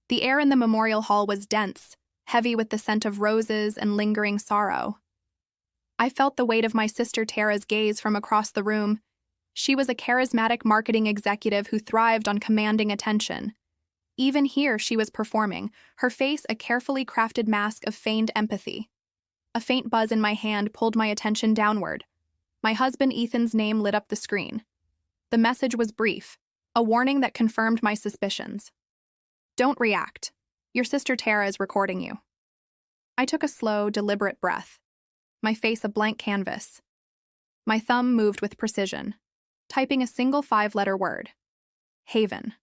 The air in the memorial hall was dense, heavy with the scent of roses and lingering sorrow. I felt the weight of my sister Tara's gaze from across the room. She was a charismatic marketing executive who thrived on commanding attention. Even here she was performing, her face a carefully crafted mask of feigned empathy. A faint buzz in my hand pulled my attention downward. My husband Ethan's name lit up the screen. The message was brief, a warning that confirmed my suspicions. Don't react. Your sister Tara is recording you. I took a slow, deliberate breath, my face a blank canvas. My thumb moved with precision, typing a single 5-letter word. Haven.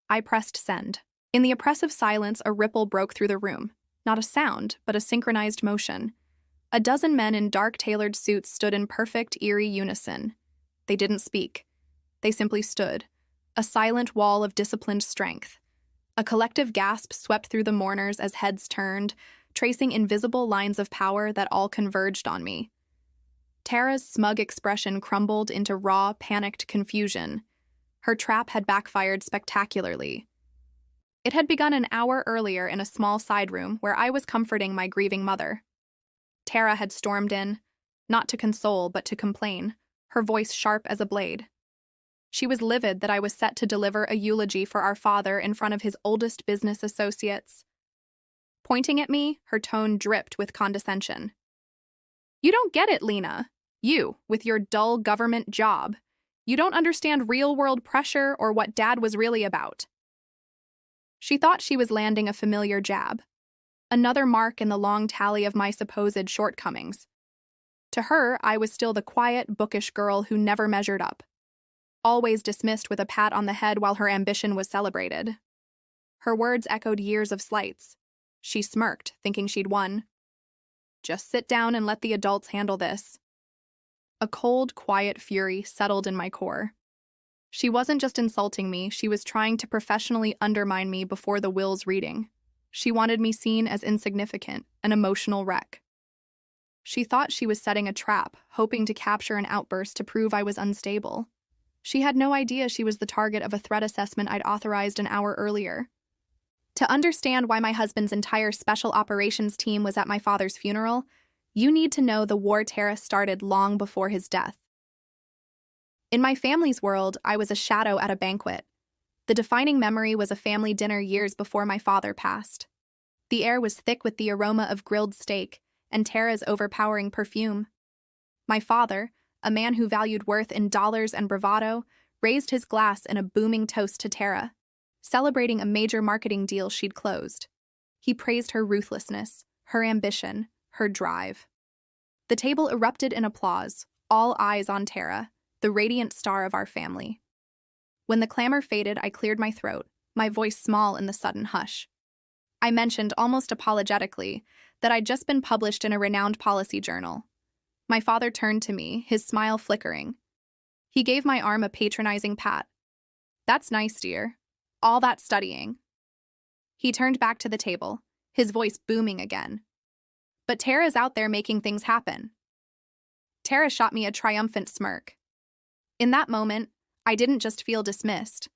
I pressed send. In the oppressive silence, a ripple broke through the room. Not a sound, but a synchronized motion. A dozen men in dark tailored suits stood in perfect, eerie unison. They didn't speak. They simply stood, a silent wall of disciplined strength. A collective gasp swept through the mourners as heads turned, tracing invisible lines of power that all converged on me. Tara's smug expression crumbled into raw, panicked confusion. Her trap had backfired spectacularly. It had begun an hour earlier in a small side room where I was comforting my grieving mother. Tara had stormed in, not to console but to complain, her voice sharp as a blade. She was livid that I was set to deliver a eulogy for our father in front of his oldest business associates. Pointing at me, her tone dripped with condescension. You don't get it, Lena. You, with your dull government job. You don't understand real-world pressure or what Dad was really about. She thought she was landing a familiar jab, another mark in the long tally of my supposed shortcomings. To her, I was still the quiet, bookish girl who never measured up, always dismissed with a pat on the head while her ambition was celebrated. Her words echoed years of slights. She smirked, thinking she'd won. Just sit down and let the adults handle this. A cold, quiet fury settled in my core. She wasn't just insulting me, she was trying to professionally undermine me before the will's reading. She wanted me seen as insignificant, an emotional wreck. She thought she was setting a trap, hoping to capture an outburst to prove I was unstable. She had no idea she was the target of a threat assessment I'd authorized an hour earlier. To understand why my husband's entire special operations team was at my father's funeral, you need to know the war Tara started long before his death. In my family's world, I was a shadow at a banquet. The defining memory was a family dinner years before my father passed. The air was thick with the aroma of grilled steak and Tara's overpowering perfume. My father, a man who valued worth in dollars and bravado, raised his glass in a booming toast to Tara, celebrating a major marketing deal she'd closed. He praised her ruthlessness, her ambition, her drive. The table erupted in applause, all eyes on Tara, the radiant star of our family. When the clamor faded, I cleared my throat, my voice small in the sudden hush. I mentioned, almost apologetically, that I'd just been published in a renowned policy journal. My father turned to me, his smile flickering. He gave my arm a patronizing pat. That's nice, dear. All that studying. He turned back to the table, his voice booming again. But Tara's out there making things happen. Tara shot me a triumphant smirk. In that moment, I didn't just feel dismissed.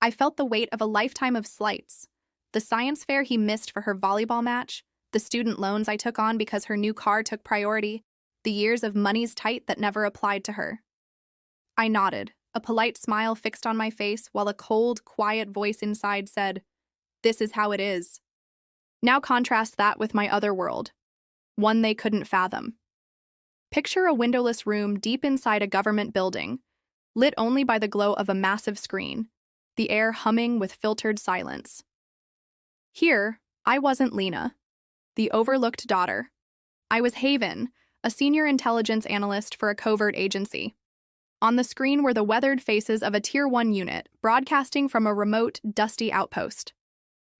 I felt the weight of a lifetime of slights. The science fair he missed for her volleyball match, the student loans I took on because her new car took priority, the years of money's tight that never applied to her. I nodded, a polite smile fixed on my face while a cold, quiet voice inside said, "This is how it is." Now contrast that with my other world, one they couldn't fathom. Picture a windowless room deep inside a government building, lit only by the glow of a massive screen, the air humming with filtered silence. Here, I wasn't Lena, the overlooked daughter. I was Haven, a senior intelligence analyst for a covert agency. On the screen were the weathered faces of a Tier 1 unit, broadcasting from a remote, dusty outpost.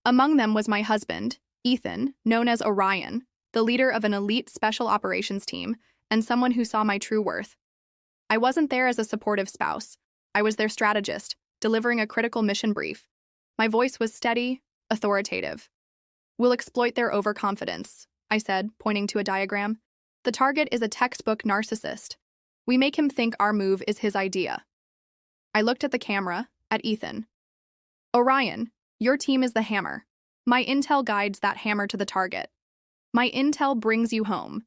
Among them was my husband, Ethan, known as Orion, the leader of an elite special operations team, and someone who saw my true worth. I wasn't there as a supportive spouse. I was their strategist, delivering a critical mission brief. My voice was steady, authoritative. "We'll exploit their overconfidence," I said, pointing to a diagram. "The target is a textbook narcissist. We make him think our move is his idea." I looked at the camera, at Ethan. "Orion, your team is the hammer. My intel guides that hammer to the target. My intel brings you home.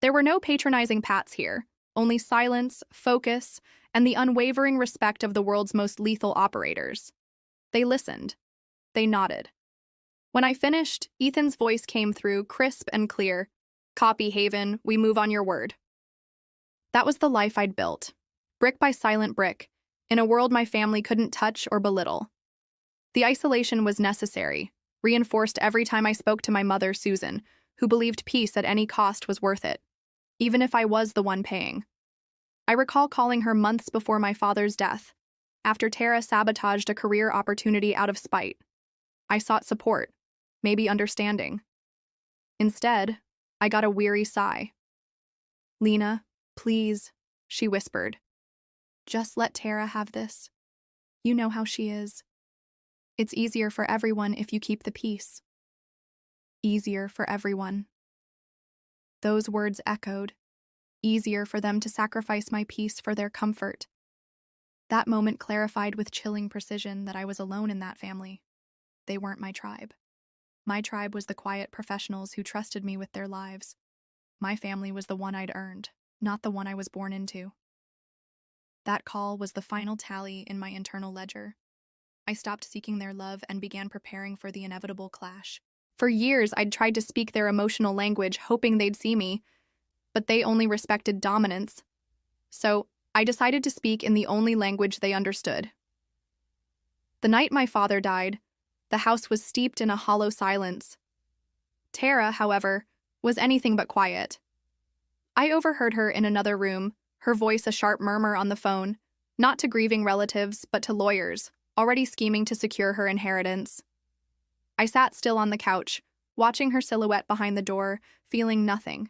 There were no patronizing pats here, only silence, focus, and the unwavering respect of the world's most lethal operators. They listened. They nodded. When I finished, Ethan's voice came through, crisp and clear. "Copy, Haven. We move on your word." That was the life I'd built, brick by silent brick, in a world my family couldn't touch or belittle. The isolation was necessary, reinforced every time I spoke to my mother, Susan, who believed peace at any cost was worth it, even if I was the one paying. I recall calling her months before my father's death, after Tara sabotaged a career opportunity out of spite. I sought support, maybe understanding. Instead, I got a weary sigh. "Lena, please," she whispered. "Just let Tara have this. You know how she is. It's easier for everyone if you keep the peace." Easier for everyone. Those words echoed. Easier for them to sacrifice my peace for their comfort. That moment clarified with chilling precision that I was alone in that family. They weren't my tribe. My tribe was the quiet professionals who trusted me with their lives. My family was the one I'd earned, not the one I was born into. That call was the final tally in my internal ledger. I stopped seeking their love and began preparing for the inevitable clash. For years, I'd tried to speak their emotional language, hoping they'd see me, but they only respected dominance. So, I decided to speak in the only language they understood. The night my father died, the house was steeped in a hollow silence. Tara, however, was anything but quiet. I overheard her in another room, her voice a sharp murmur on the phone, not to grieving relatives, but to lawyers, already scheming to secure her inheritance. I sat still on the couch, watching her silhouette behind the door, feeling nothing.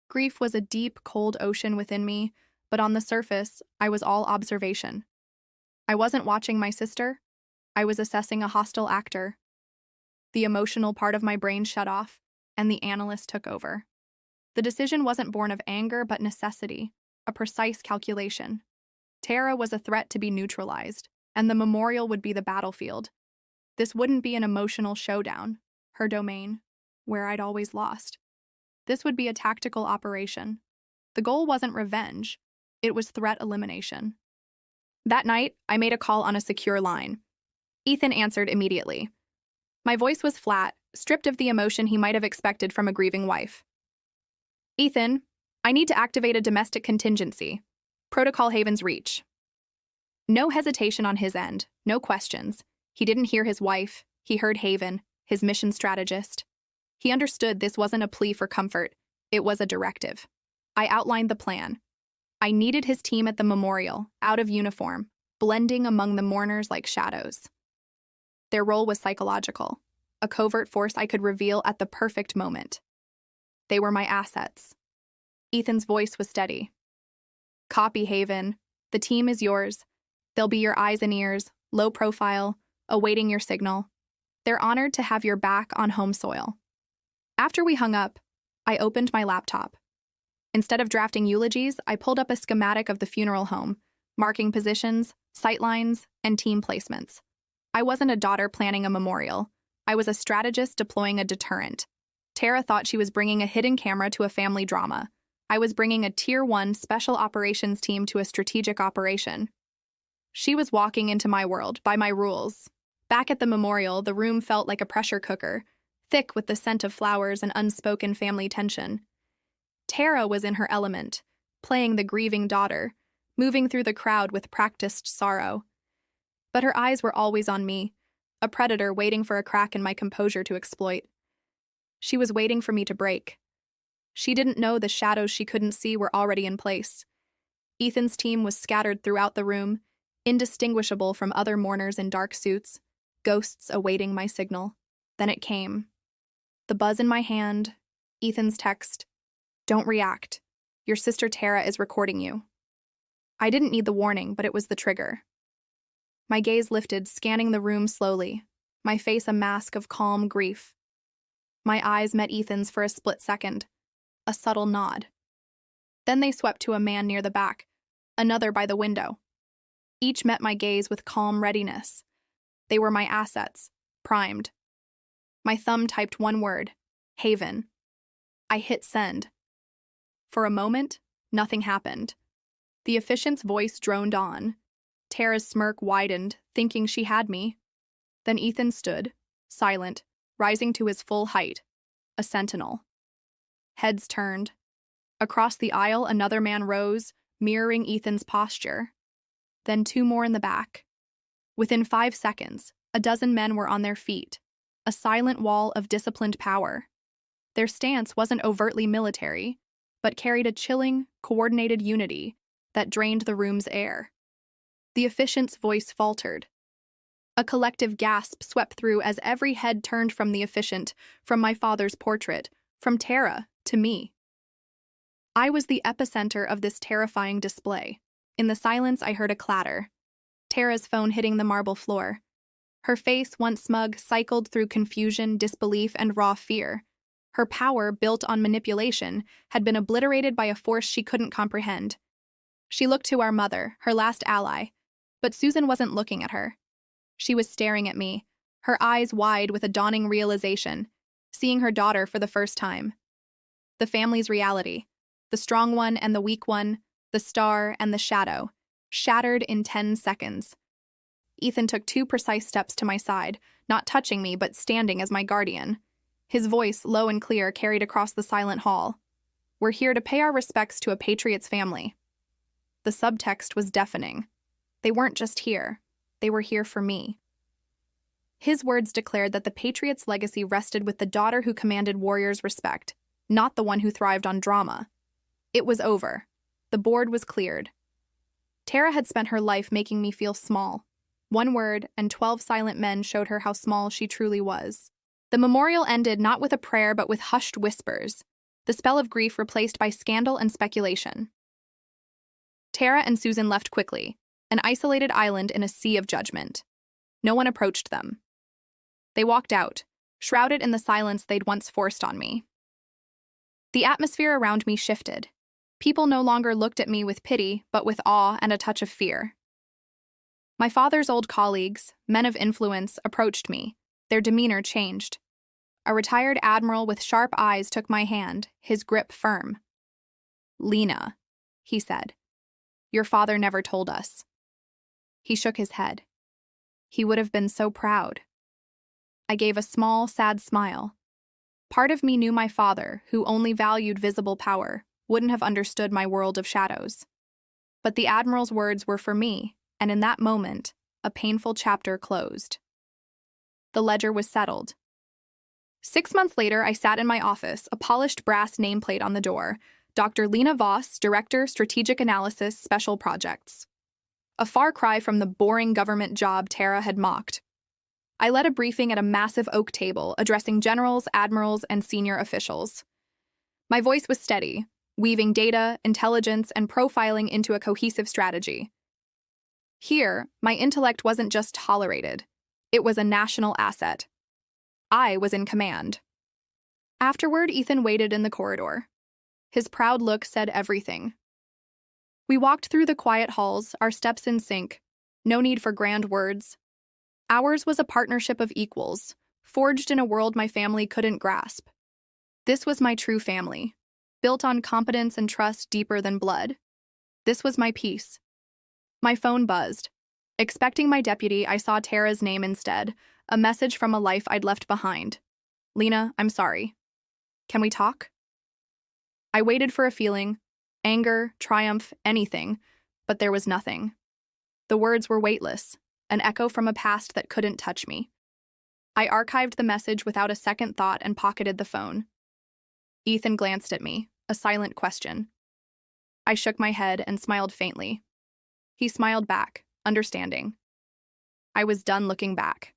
Grief was a deep, cold ocean within me, but on the surface, I was all observation. I wasn't watching my sister. I was assessing a hostile actor. The emotional part of my brain shut off, and the analyst took over. The decision wasn't born of anger, but necessity, a precise calculation. Tara was a threat to be neutralized, and the memorial would be the battlefield. This wouldn't be an emotional showdown, her domain, where I'd always lost. This would be a tactical operation. The goal wasn't revenge, it was threat elimination. That night, I made a call on a secure line. Ethan answered immediately. My voice was flat, stripped of the emotion he might have expected from a grieving wife. "Ethan, I need to activate a domestic contingency. Protocol Haven's reach." No hesitation on his end, no questions. He didn't hear his wife, he heard Haven, his mission strategist. He understood this wasn't a plea for comfort, it was a directive. I outlined the plan. I needed his team at the memorial, out of uniform, blending among the mourners like shadows. Their role was psychological, a covert force I could reveal at the perfect moment. They were my assets. Ethan's voice was steady. "Copy, Haven. The team is yours. They'll be your eyes and ears, low profile, awaiting your signal. They're honored to have your back on home soil." After we hung up, I opened my laptop. Instead of drafting eulogies, I pulled up a schematic of the funeral home, marking positions, sightlines, and team placements. I wasn't a daughter planning a memorial. I was a strategist deploying a deterrent. Tara thought she was bringing a hidden camera to a family drama. I was bringing a Tier 1 special operations team to a strategic operation. She was walking into my world, by my rules. Back at the memorial, the room felt like a pressure cooker, thick with the scent of flowers and unspoken family tension. Tara was in her element, playing the grieving daughter, moving through the crowd with practiced sorrow. But her eyes were always on me, a predator waiting for a crack in my composure to exploit. She was waiting for me to break. She didn't know the shadows she couldn't see were already in place. Ethan's team was scattered throughout the room, indistinguishable from other mourners in dark suits, ghosts awaiting my signal. Then it came. The buzz in my hand, Ethan's text, "Don't react. Your sister Tara is recording you." I didn't need the warning, but it was the trigger. My gaze lifted, scanning the room slowly, my face a mask of calm grief. My eyes met Ethan's for a split second, a subtle nod. Then they swept to a man near the back, another by the window. Each met my gaze with calm readiness. They were my assets, primed. My thumb typed one word, Haven. I hit send. For a moment, nothing happened. The efficient's voice droned on. Tara's smirk widened, thinking she had me. Then Ethan stood, silent, rising to his full height, a sentinel. Heads turned. Across the aisle, another man rose, mirroring Ethan's posture. Then two more in the back. Within 5 seconds, a dozen men were on their feet, a silent wall of disciplined power. Their stance wasn't overtly military, but carried a chilling, coordinated unity that drained the room's air. The efficient's voice faltered. A collective gasp swept through as every head turned from the efficient, from my father's portrait, from Tara to me. I was the epicenter of this terrifying display. In the silence, I heard a clatter. Tara's phone hitting the marble floor. Her face, once smug, cycled through confusion, disbelief, and raw fear. Her power, built on manipulation, had been obliterated by a force she couldn't comprehend. She looked to our mother, her last ally, but Susan wasn't looking at her. She was staring at me, her eyes wide with a dawning realization, seeing her daughter for the first time. The family's reality, the strong one and the weak one, the star and the shadow, shattered in 10 seconds. Ethan took 2 precise steps to my side, not touching me but standing as my guardian. His voice, low and clear, carried across the silent hall. We're here to pay our respects to a patriot's family. The subtext was deafening. They weren't just here. They were here for me. His words declared that the patriot's legacy rested with the daughter who commanded warriors' respect, not the one who thrived on drama. It was over. The board was cleared. Tara had spent her life making me feel small. One word and 12 silent men showed her how small she truly was. The memorial ended not with a prayer but with hushed whispers, the spell of grief replaced by scandal and speculation. Tara and Susan left quickly, an isolated island in a sea of judgment. No one approached them. They walked out, shrouded in the silence they'd once forced on me. The atmosphere around me shifted. People no longer looked at me with pity, but with awe and a touch of fear. My father's old colleagues, men of influence, approached me. Their demeanor changed. A retired admiral with sharp eyes took my hand, his grip firm. "Lena," he said, "your father never told us." He shook his head. He would have been so proud. I gave a small, sad smile. Part of me knew my father, who only valued visible power, wouldn't have understood my world of shadows. But the admiral's words were for me, and in that moment, a painful chapter closed. The ledger was settled. 6 months later, I sat in my office, a polished brass nameplate on the door, Dr. Lena Voss, Director, Strategic Analysis, Special Projects. A far cry from the boring government job Tara had mocked. I led a briefing at a massive oak table, addressing generals, admirals, and senior officials. My voice was steady, weaving data, intelligence, and profiling into a cohesive strategy. Here, my intellect wasn't just tolerated. It was a national asset. I was in command. Afterward, Ethan waited in the corridor. His proud look said everything. We walked through the quiet halls, our steps in sync. No need for grand words. Ours was a partnership of equals, forged in a world my family couldn't grasp. This was my true family, built on competence and trust deeper than blood. This was my peace. My phone buzzed. Expecting my deputy, I saw Tara's name instead, a message from a life I'd left behind. "Lena, I'm sorry. Can we talk?" I waited for a feeling, anger, triumph, anything, but there was nothing. The words were weightless, an echo from a past that couldn't touch me. I archived the message without a second thought and pocketed the phone. Ethan glanced at me, a silent question. I shook my head and smiled faintly. He smiled back, understanding. I was done looking back.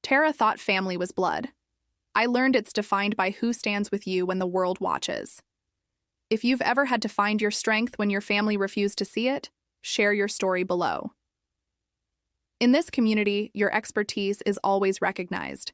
Tara thought family was blood. I learned it's defined by who stands with you when the world watches. If you've ever had to find your strength when your family refused to see it, share your story below. In this community, your expertise is always recognized.